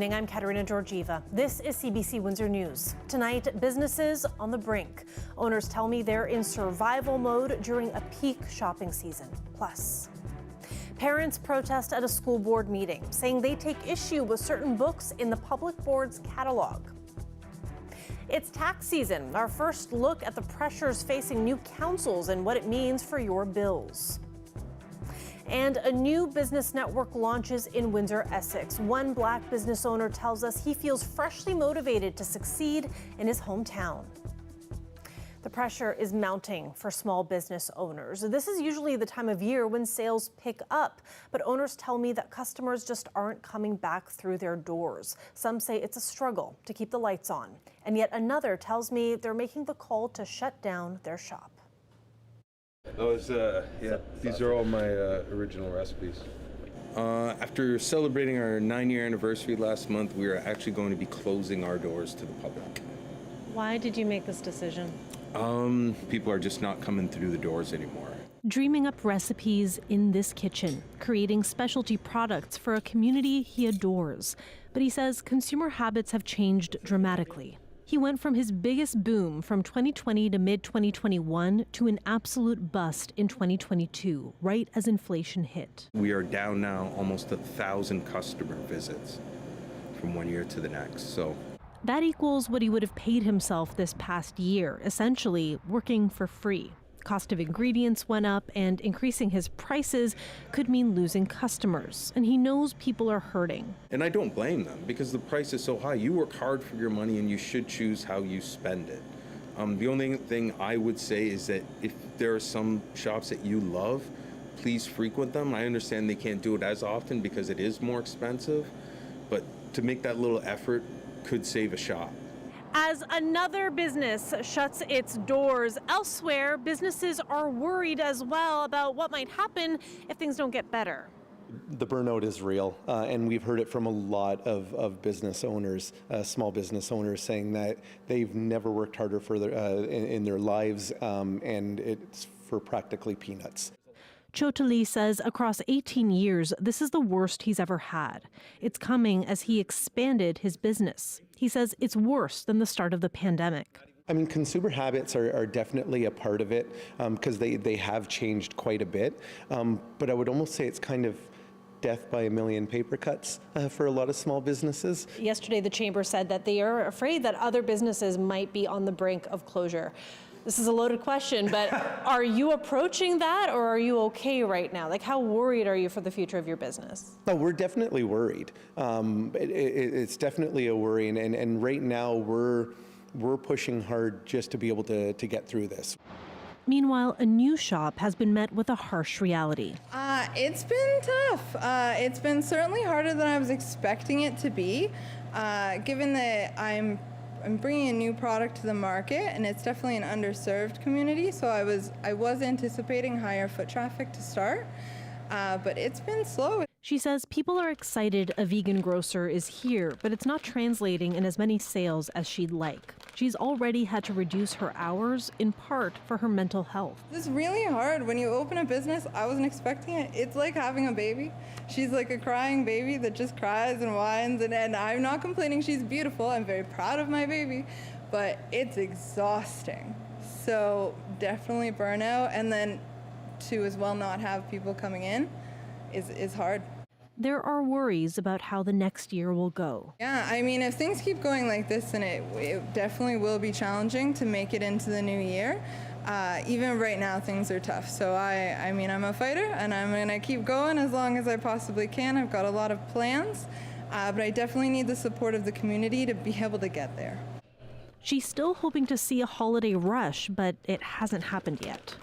evening. I'm Katerina Georgieva. This is CBC Windsor News. Tonight, businesses on the brink. Owners tell me they're in survival mode during a peak shopping season. Plus, parents protest at a school board meeting, saying they take issue with certain books in the public board's catalog. It's tax season. Our first look at the pressures facing new councils and what it means for your bills. And a new business network launches in Windsor, Essex. One Black business owner tells us he feels freshly motivated to succeed in his hometown. The pressure is mounting for small business owners. This is usually the time of year when sales pick up, but owners tell me that customers just aren't coming back through their doors. Some say it's a struggle to keep the lights on, and yet another tells me they're making the call to shut down their shop. These are all my original recipes. After celebrating our 9-year anniversary last month, we are actually going to be closing our doors to the public. Why did you make this decision? People are just not coming through the doors anymore. Dreaming up recipes in this kitchen, creating specialty products for a community he adores. But he says consumer habits have changed dramatically. He went from his biggest boom from 2020 to mid-2021 to an absolute bust in 2022, right as inflation hit. We are down now almost 1,000 customer visits from one year to the next. So that equals what he would have paid himself this past year, essentially working for free. Cost of ingredients went up, and increasing his prices could mean losing customers. And he knows people are hurting. And I don't blame them because the price is so high. You work hard for your money and you should choose how you spend it. The only thing I would say is that if there are some shops that you love, please frequent them. I understand they can't do it as often because it is more expensive, but to make that little effort could save a shop. As another business shuts its doors elsewhere, businesses are worried as well about what might happen if things don't get better. The burnout is real, and we've heard it from a lot of business owners, small business owners, saying that they've never worked harder for in their lives, and it's for practically peanuts. Chotali says across 18 years, this is the worst he's ever had. It's coming as he expanded his business. He says it's worse than the start of the pandemic. I mean, consumer habits are definitely a part of it because they have changed quite a bit. But I would almost say it's kind of death by a million paper cuts for a lot of small businesses. Yesterday, the chamber said that they are afraid that other businesses might be on the brink of closure. This is a loaded question, but are you approaching that, or are you okay right now? Like, how worried are you for the future of your business? No, we're definitely worried. It's definitely a worry, and right now we're pushing hard just to be able to get through this. Meanwhile, a new shop has been met with a harsh reality. It's been tough. It's been certainly harder than I was expecting it to be, given that I'm bringing a new product to the market, and it's definitely an underserved community. So I was anticipating higher foot traffic to start, but it's been slow. She says people are excited a vegan grocer is here, but it's not translating in as many sales as she'd like. She's already had to reduce her hours, in part for her mental health. It's really hard. When you open a business, I wasn't expecting it. It's like having a baby. She's like a crying baby that just cries and whines, and I'm not complaining. She's beautiful. I'm very proud of my baby, but it's exhausting. So definitely burnout, and then to as well not have people coming in is hard. There are worries about how the next year will go. Yeah, I mean, if things keep going like this, then it definitely will be challenging to make it into the new year. Even right now, things are tough. So I mean, I'm a fighter, and I'm gonna keep going as long as I possibly can. I've got a lot of plans, but I definitely need the support of the community to be able to get there. She's still hoping to see a holiday rush, but it hasn't happened yet.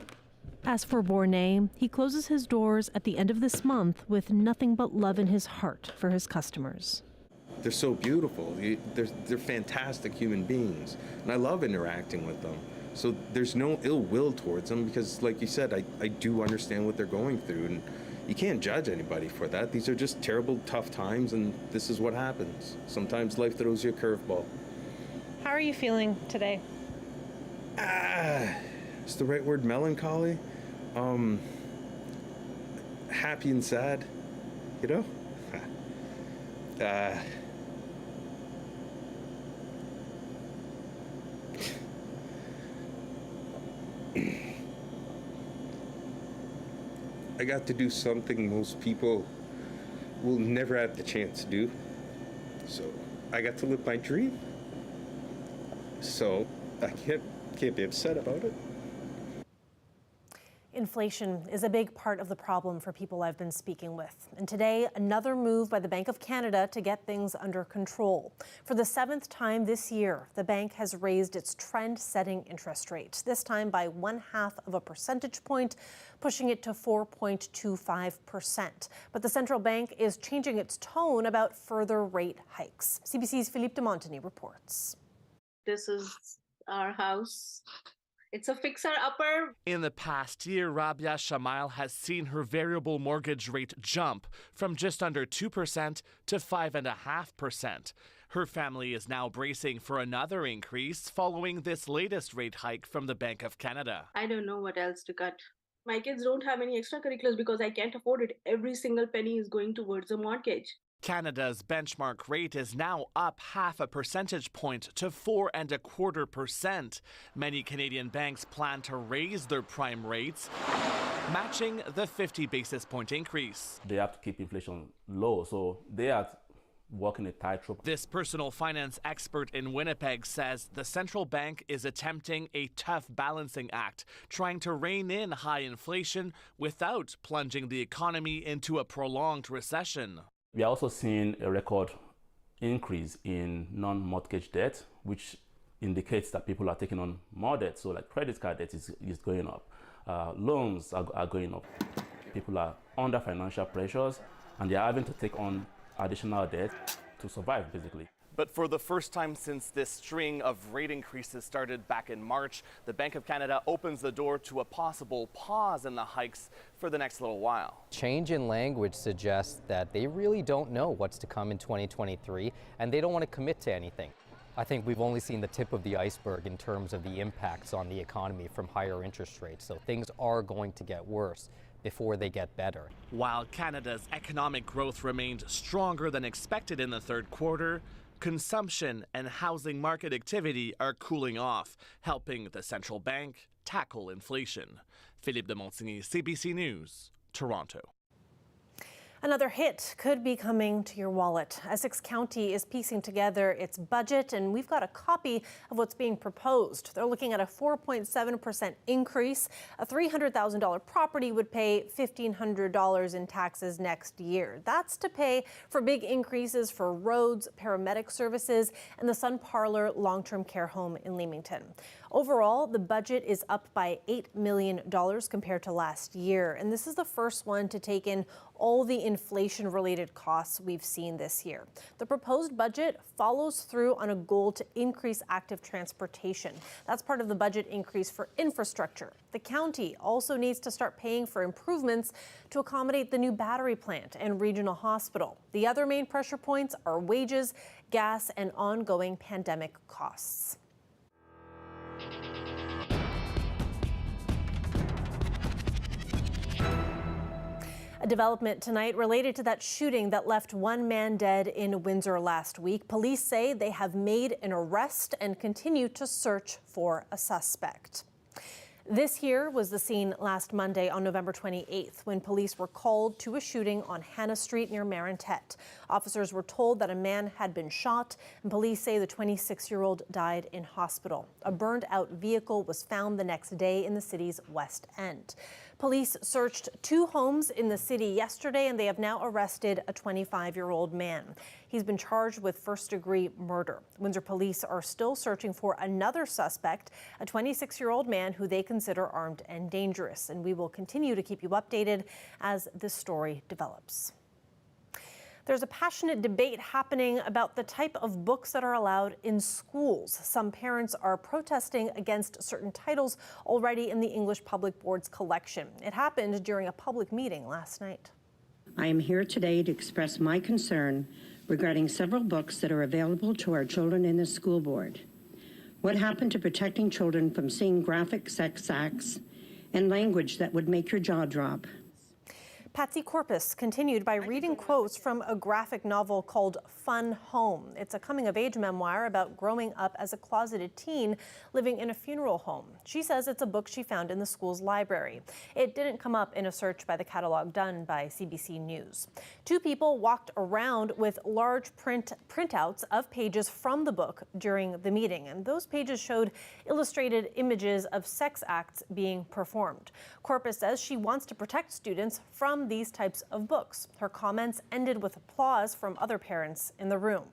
As for Bornay, he closes his doors at the end of this month with nothing but love in his heart for his customers. They're so beautiful. They're fantastic human beings, and I love interacting with them. So there's no ill will towards them because, like you said, I do understand what they're going through, and you can't judge anybody for that. These are just terrible, tough times, and this is what happens. Sometimes life throws you a curveball. How are you feeling today? Is the right word melancholy? Happy and sad, you know? I got to do something most people will never have the chance to do. So I got to live my dream. So I can't be upset about it. Inflation is a big part of the problem for people I've been speaking with. And today, another move by the Bank of Canada to get things under control. For the 7th time this year, the bank has raised its trend-setting interest rate, this time by 1/2 of a percentage point, pushing it to 4.25%. But the central bank is changing its tone about further rate hikes. CBC's Philippe de Montagny reports. This is our house. It's a fixer-upper. In the past year, Rabia Shamail has seen her variable mortgage rate jump from just under 2% to 5.5%. Her family is now bracing for another increase following this latest rate hike from the Bank of Canada. I don't know what else to cut. My kids don't have any extracurriculars because I can't afford it. Every single penny is going towards a mortgage. Canada's benchmark rate is now up 1/2 percentage point to 4.25%. Many Canadian banks plan to raise their prime rates, matching the 50 basis point increase. They have to keep inflation low, so they are walking a tightrope. This personal finance expert in Winnipeg says the central bank is attempting a tough balancing act, trying to rein in high inflation without plunging the economy into a prolonged recession. We are also seeing a record increase in non-mortgage debt, which indicates that people are taking on more debt. So like credit card debt is going up. Loans are going up. People are under financial pressures and they are having to take on additional debt to survive, basically. But for the first time since this string of rate increases started back in March, the Bank of Canada opens the door to a possible pause in the hikes for the next little while. Change in language suggests that they really don't know what's to come in 2023, and they don't want to commit to anything. I think we've only seen the tip of the iceberg in terms of the impacts on the economy from higher interest rates, so things are going to get worse before they get better. While Canada's economic growth remained stronger than expected in the third quarter, consumption and housing market activity are cooling off, helping the central bank tackle inflation. Philippe de Montagny, CBC News, Toronto. Another hit could be coming to your wallet. Essex County is piecing together its budget, and we've got a copy of what's being proposed. They're looking at a 4.7% increase. A $300,000 property would pay $1,500 in taxes next year. That's to pay for big increases for roads, paramedic services, and the Sun Parlor long-term care home in Leamington. Overall, the budget is up by $8 million compared to last year, and this is the first one to take in all the inflation-related costs we've seen this year. The proposed budget follows through on a goal to increase active transportation. That's part of the budget increase for infrastructure. The county also needs to start paying for improvements to accommodate the new battery plant and regional hospital. The other main pressure points are wages, gas, and ongoing pandemic costs. A development tonight related to that shooting that left one man dead in Windsor last week. Police say they have made an arrest and continue to search for a suspect. This here was the scene last Monday on November 28th when police were called to a shooting on Hannah Street near Marintet. Officers were told that a man had been shot, and police say the 26-year-old died in hospital. A burned-out vehicle was found the next day in the city's West End. Police searched 2 homes in the city yesterday, and they have now arrested a 25-year-old man. He's been charged with first-degree murder. Windsor police are still searching for another suspect, a 26-year-old man who they consider armed and dangerous. And we will continue to keep you updated as this story develops. There's a passionate debate happening about the type of books that are allowed in schools. Some parents are protesting against certain titles already in the English Public Board's collection. It happened during a public meeting last night. I am here today to express my concern regarding several books that are available to our children in the school board. What happened to protecting children from seeing graphic sex acts and language that would make your jaw drop? Patsy Corpus continued by reading quotes from a graphic novel called Fun Home. It's a coming-of-age memoir about growing up as a closeted teen living in a funeral home. She says it's a book she found in the school's library. It didn't come up in a search by the catalog done by CBC News. Two people walked around with large printouts of pages from the book during the meeting, and those pages showed illustrated images of sex acts being performed. Corpus says she wants to protect students from these types of books. Her comments ended with applause from other parents in the room.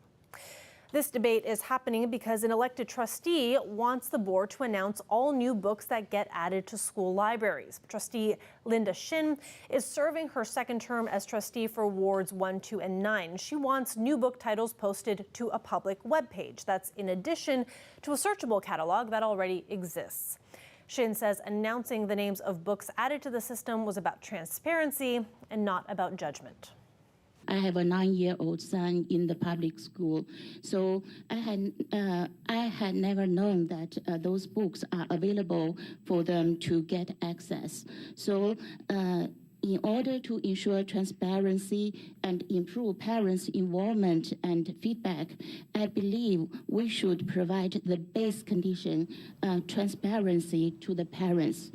This debate is happening because an elected trustee wants the board to announce all new books that get added to school libraries. Trustee Linda Shin is serving her second term as trustee for wards 1, 2, and 9. She wants new book titles posted to a public webpage. That's in addition to a searchable catalog that already exists. Shin says announcing the names of books added to the system was about transparency and not about judgment. I have a 9-year-old son in the public school, so I had never known that those books are available for them to get access. So in order to ensure transparency and improve parents' involvement and feedback, I believe we should provide the base condition, transparency to the parents.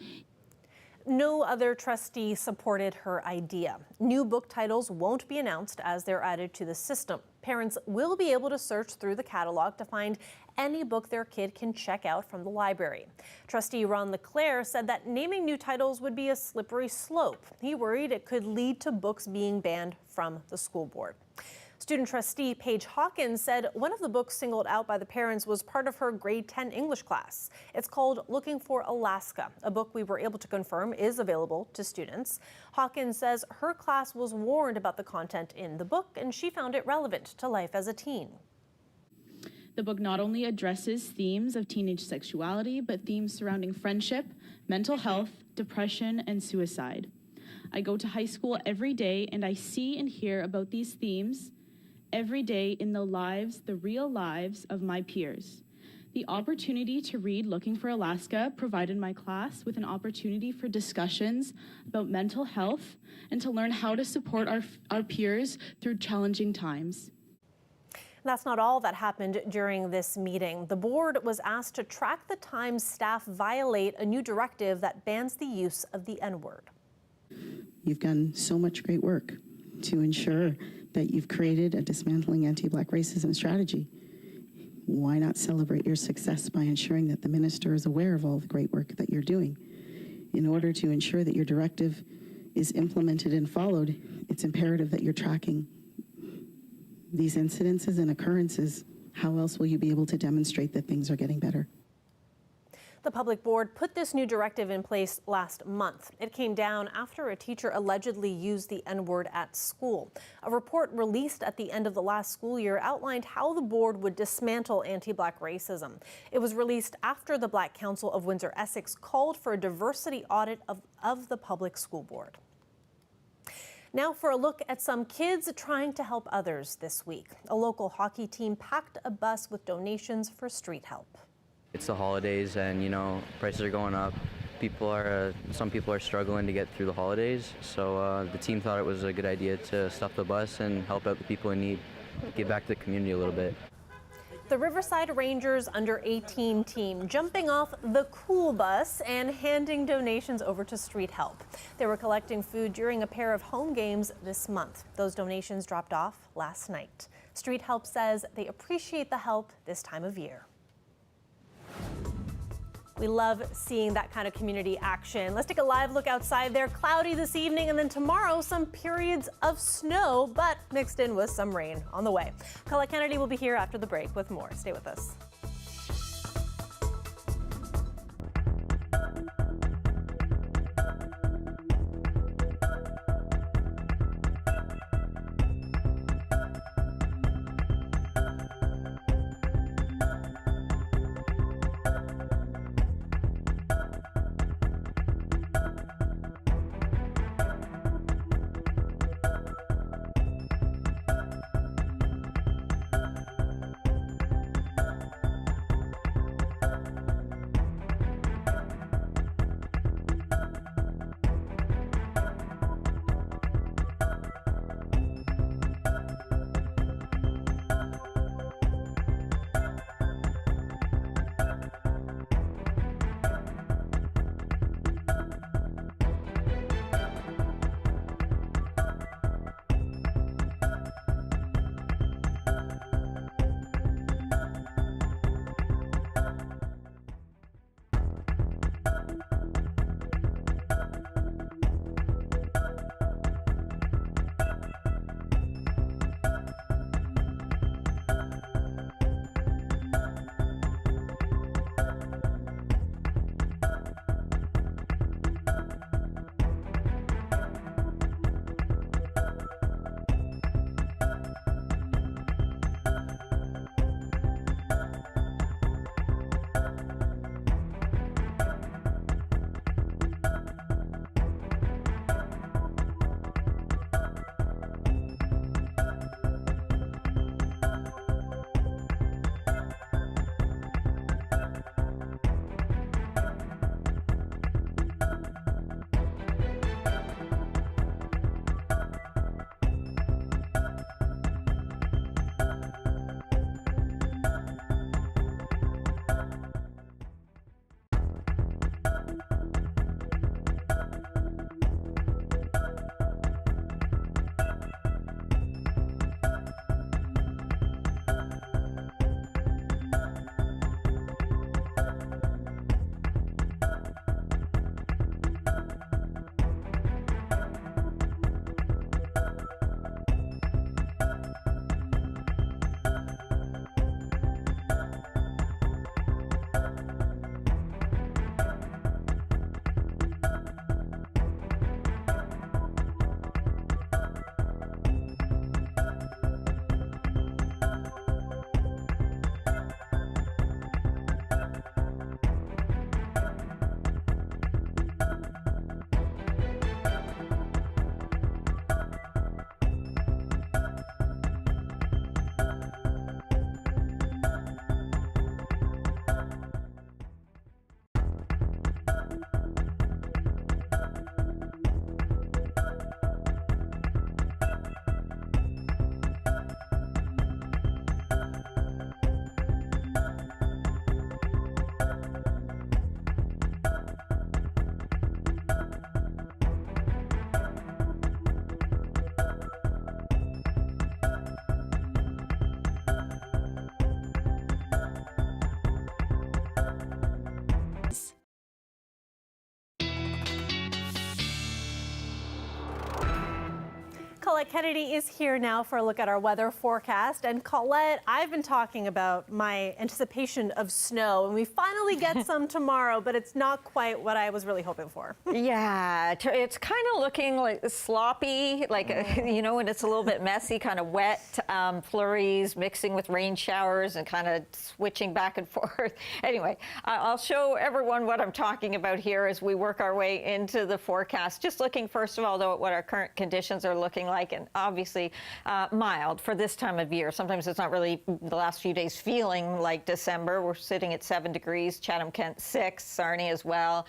No other trustee supported her idea. New book titles won't be announced as they're added to the system. Parents will be able to search through the catalog to find any book their kid can check out from the library. Trustee Ron LeClaire said that naming new titles would be a slippery slope. He worried it could lead to books being banned from the school board. Student trustee Paige Hawkins said one of the books singled out by the parents was part of her grade 10 English class. It's called Looking for Alaska, a book we were able to confirm is available to students. Hawkins says her class was warned about the content in the book and she found it relevant to life as a teen. The book not only addresses themes of teenage sexuality, but themes surrounding friendship, mental health, depression, and suicide. I go to high school every day and I see and hear about these themes every day in the real lives of my peers. The opportunity to read Looking for Alaska provided my class with an opportunity for discussions about mental health and to learn how to support our peers through challenging times. That's not all that happened during this meeting. The board was asked to track the times staff violate a new directive that bans the use of the N-word. You've done so much great work to ensure that you've created a dismantling anti-Black racism strategy. Why not celebrate your success by ensuring that the minister is aware of all the great work that you're doing? In order to ensure that your directive is implemented and followed, it's imperative that you're tracking these incidences and occurrences. How else will you be able to demonstrate that things are getting better? The public board put this new directive in place last month. It came down after a teacher allegedly used the N-word at school. A report released at the end of the last school year outlined how the board would dismantle anti-Black racism. It was released after the Black Council of Windsor-Essex called for a diversity audit of the public school board. Now for a look at some kids trying to help others this week. A local hockey team packed a bus with donations for street help. It's the holidays and, prices are going up. Some people are struggling to get through the holidays. So the team thought it was a good idea to stuff the bus and help out the people in need, give back to the community a little bit. The Riverside Rangers under-18 team jumping off the cool bus and handing donations over to Street Help. They were collecting food during a pair of home games this month. Those donations dropped off last night. Street Help says they appreciate the help this time of year. We love seeing that kind of community action. Let's take a live look outside there. Cloudy this evening, and then tomorrow some periods of snow, but mixed in with some rain on the way. Colette Kennedy will be here after the break with more. Stay with us. Colette Kennedy is here now for a look at our weather forecast. And Colette, I've been talking about my anticipation of snow, and we finally get some tomorrow, but it's not quite what I was really hoping for. Yeah, it's kind of looking like sloppy, like, you know, and it's a little bit messy, kind of wet flurries mixing with rain showers and kind of switching back and forth. Anyway, I'll show everyone what I'm talking about here as we work our way into the forecast. Just looking, first of all, though, at what our current conditions are looking like, and obviously mild for this time of year. Sometimes it's not really the last few days feeling like December. We're sitting at 7 degrees, Chatham-Kent 6, Sarnia as well,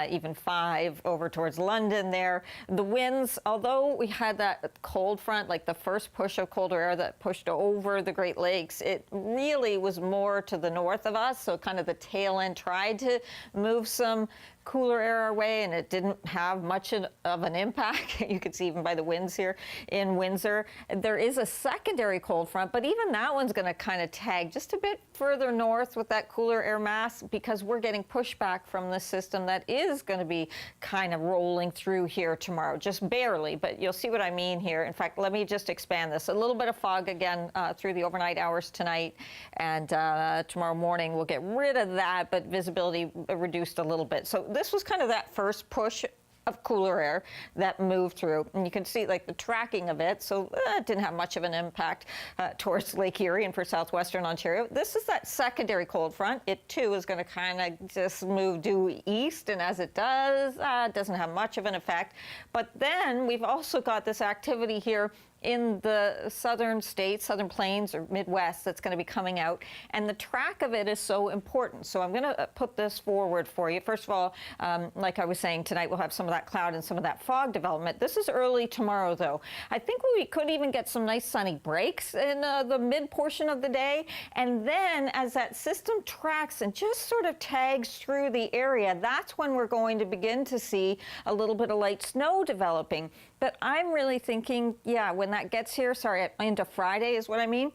even 5 over towards London there. The winds, although we had that cold front, like the first push of colder air that pushed over the Great Lakes, it really was more to the north of us, so kind of the tail end tried to move some cooler air our way, and it didn't have much of an impact. You can see even by the winds here in Windsor. There is a secondary cold front, but even that one's going to kind of tag just a bit further north with that cooler air mass, because we're getting pushback from the system that is going to be kind of rolling through here tomorrow, just barely, but you'll see what I mean here. In fact, let me just expand this. A little bit of fog again through the overnight hours tonight, and tomorrow morning we'll get rid of that, but visibility reduced a little bit. So this was kind of that first push of cooler air that moved through, and you can see like the tracking of it, so it didn't have much of an impact towards Lake Erie and for southwestern Ontario. This is that secondary cold front. It too is going to kind of just move due east, and as it does, it doesn't have much of an effect. But then we've also got this activity here in the southern states, southern plains or Midwest, that's going to be coming out, and the track of it is so important. So I'm going to put this forward for you. First of all, like I was saying, tonight we'll have some of that cloud and some of that fog development. This is early tomorrow, though. I think we could even get some nice sunny breaks in the mid portion of the day, and then as that system tracks and just sort of tags through the area, that's when we're going to begin to see a little bit of light snow developing. But I'm really thinking, yeah, when that gets here, into Friday is what I mean,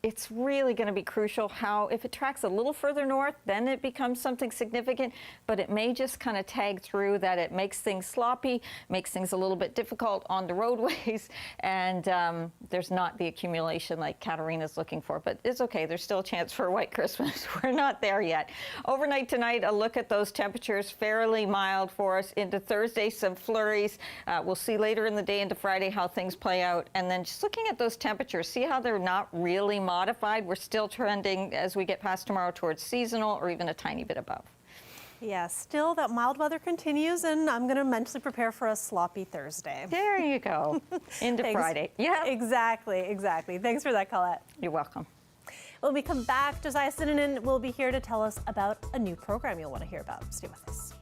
it's really going to be crucial how, if it tracks a little further north, then it becomes something significant, but it may just kind of tag through that. It makes things sloppy, makes things a little bit difficult on the roadways, and there's not the accumulation like Katarina's looking for, but it's okay. There's still a chance for a white Christmas. We're not there yet. Overnight tonight, a look at those temperatures, fairly mild for us. Into Thursday, some flurries. We'll see later in the day into Friday how things play out, and then just looking at those temperatures, see how they're not really modified. We're still trending as we get past tomorrow towards seasonal or even a tiny bit above. Yeah, still that mild weather continues, and I'm going to mentally prepare for a sloppy Thursday. There you go. Into Friday. Yeah. Exactly. Thanks for that, Colette. You're welcome. When we come back, Josiah Sinanen will be here to tell us about a new program you'll want to hear about. Stay with us.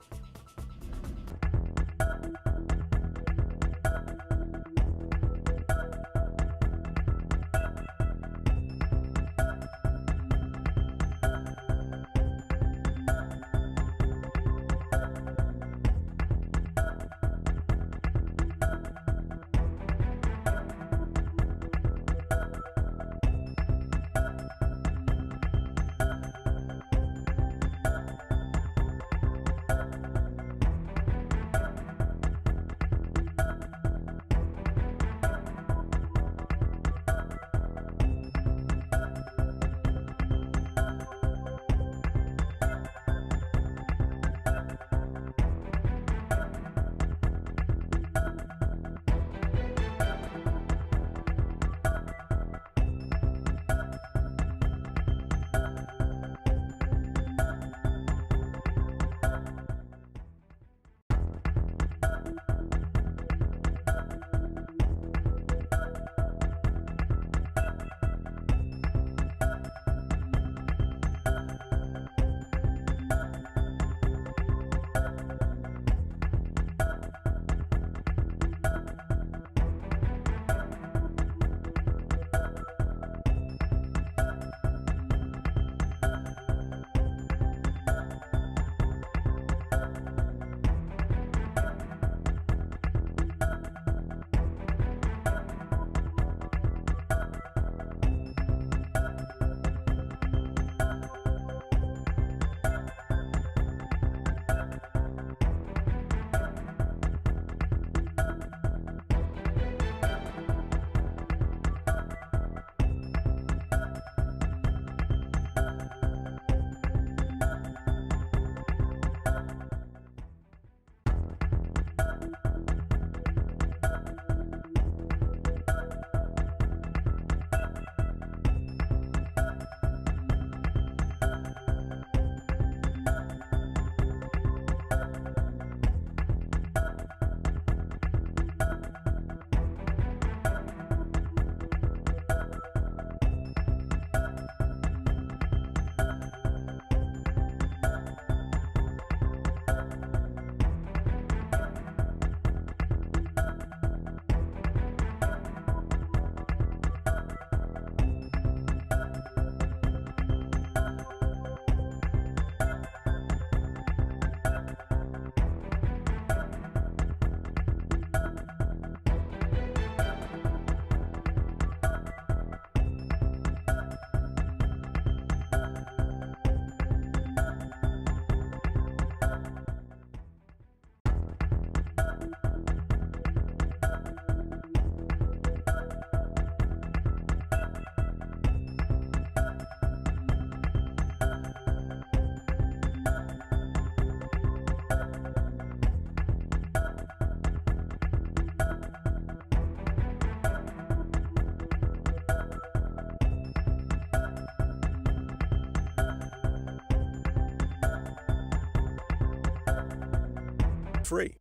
free.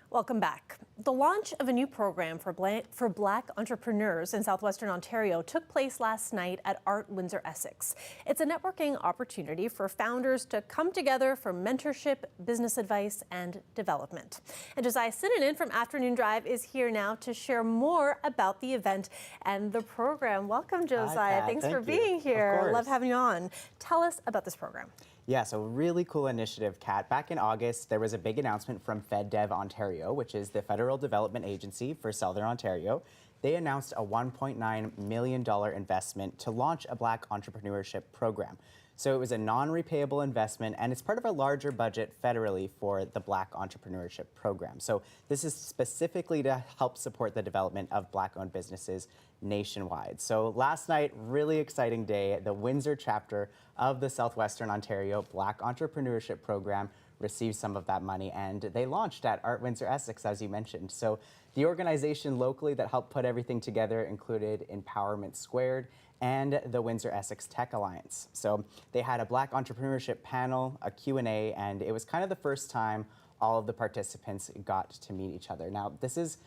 Welcome back. The launch of a new program for Black entrepreneurs in southwestern Ontario took place last night at Art Windsor Essex. It's a networking opportunity for founders to come together for mentorship, business advice, and development. And Josiah Sinanen from Afternoon Drive is here now to share more about the event and the program. Welcome, Josiah. Hi, Kat. Thanks for Thank you. being here. Of course. Love having you on. Tell us about this program. Yeah, so really cool initiative, Kat. Back in August, there was a big announcement from FedDev Ontario, which is the Federal Development Agency for Southern Ontario. They announced a $1.9 million investment to launch a Black entrepreneurship program. So it was a non-repayable investment, and it's part of a larger budget federally for the Black entrepreneurship program. So this is specifically to help support the development of Black-owned businesses nationwide. So last night, really exciting day. The Windsor chapter of the Southwestern Ontario Black Entrepreneurship Program received some of that money, and they launched at Art Windsor Essex, as you mentioned. So the organization locally that helped put everything together included Empowerment Squared and the Windsor Essex Tech Alliance. So they had a Black entrepreneurship panel, a Q&A, and it was kind of the first time all of the participants got to meet each other. Now, this is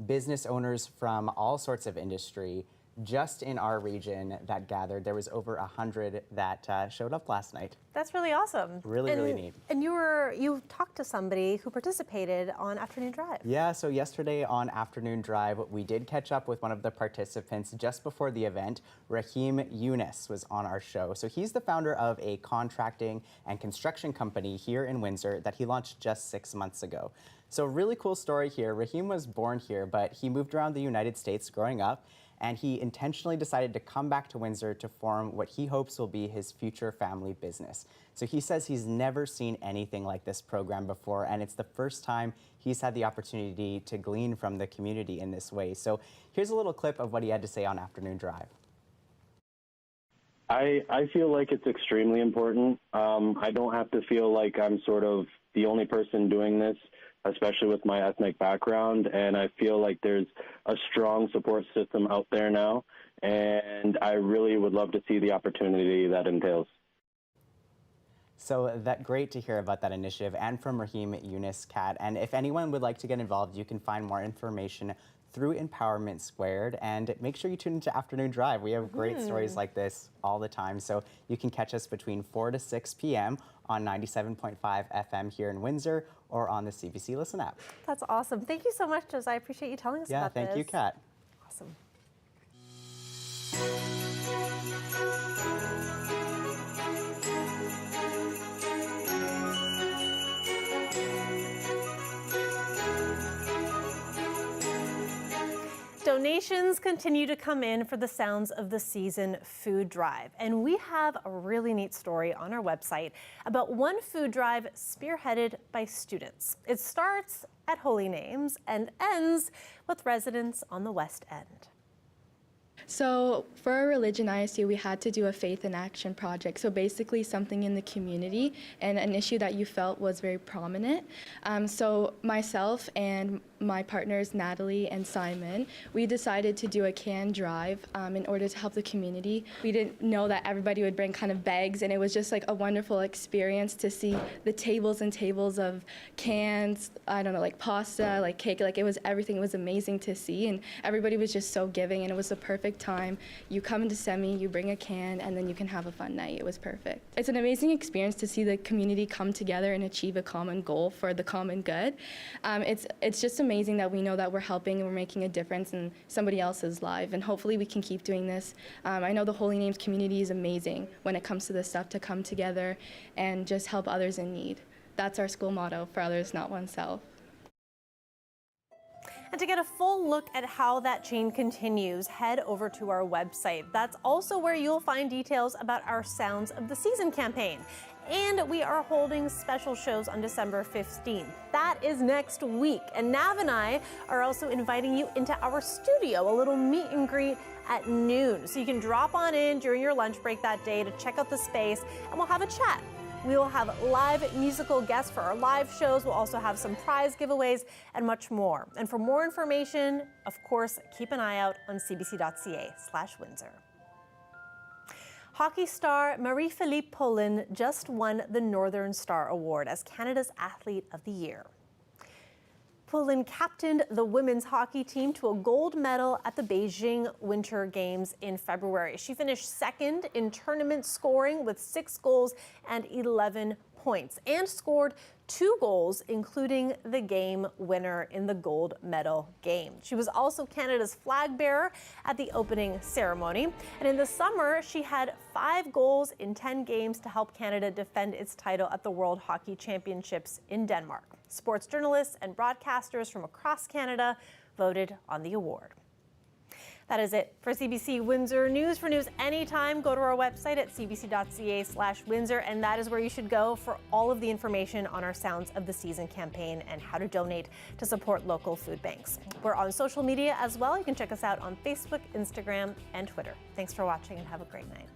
business owners from all sorts of industry. Just in our region that gathered, there was over 100 that showed up last night. That's really awesome. Really neat. And you talked to somebody who participated on Afternoon Drive. Yeah, so yesterday on Afternoon Drive, we did catch up with one of the participants just before the event. Rahim Yunus was on our show. So he's the founder of a contracting and construction company here in Windsor that he launched just 6 months ago. So really cool story here. Rahim was born here, but he moved around the United States growing up, and he intentionally decided to come back to Windsor to form what he hopes will be his future family business. So he says he's never seen anything like this program before, and it's the first time he's had the opportunity to glean from the community in this way. So here's a little clip of what he had to say on Afternoon Drive. I feel like it's extremely important. I don't have to feel like I'm sort of the only person doing this, especially with my ethnic background, and I feel like there's a strong support system out there now, and I really would love to see the opportunity that entails. So great to hear about that initiative, and from Rahim Yunus, Kat. And if anyone would like to get involved, you can find more information through Empowerment Squared, and make sure you tune into Afternoon Drive. We have great stories like this all the time, so you can catch us between 4 to 6 p.m. on 97.5 FM here in Windsor, or on the CBC Listen app. That's awesome. Thank you so much, Josiah. I appreciate you telling us about this. Yeah, thank you, Kat. Awesome. Donations continue to come in for the Sounds of the Season food drive. And we have a really neat story on our website about one food drive spearheaded by students. It starts at Holy Names and ends with residents on the West End. So for our religion ISU, we had to do a faith in action project. So basically something in the community and an issue that you felt was very prominent. So myself and my partners, Natalie and Simon, we decided to do a can drive in order to help the community. We didn't know that everybody would bring kind of bags, and it was just like a wonderful experience to see the tables and tables of cans, I don't know, like pasta, like cake, like it was everything. It was amazing to see, and everybody was just so giving, and it was the perfect time. You come into Semi, you bring a can, and then you can have a fun night. It was perfect. It's an amazing experience to see the community come together and achieve a common goal for the common good. It's just amazing that we know that we're helping and we're making a difference in somebody else's life, and hopefully we can keep doing this. I know the Holy Names community is amazing when it comes to this stuff, to come together and just help others in need. That's our school motto: for others, not oneself. And to get a full look at how that chain continues, head over to our website. That's also where you'll find details about our Sounds of the Season campaign. And we are holding special shows on December 15th. That is next week. And Nav and I are also inviting you into our studio, a little meet and greet at noon. So you can drop on in during your lunch break that day to check out the space, and we'll have a chat. We will have live musical guests for our live shows. We'll also have some prize giveaways and much more. And for more information, of course, keep an eye out on cbc.ca/Windsor. Hockey star Marie-Philippe Poulin just won the Northern Star Award as Canada's Athlete of the Year. Poulin captained the women's hockey team to a gold medal at the Beijing Winter Games in February. She finished second in tournament scoring with 6 goals and 11 points and scored 2 goals, including the game winner in the gold medal game. She was also Canada's flag bearer at the opening ceremony. And in the summer, she had 5 goals in 10 games to help Canada defend its title at the World Hockey Championships in Denmark. Sports journalists and broadcasters from across Canada voted on the award. That is it for CBC Windsor News. For news anytime, go to our website at cbc.ca/Windsor, and that is where you should go for all of the information on our Sounds of the Season campaign and how to donate to support local food banks. We're on social media as well. You can check us out on Facebook, Instagram, and Twitter. Thanks for watching and have a great night.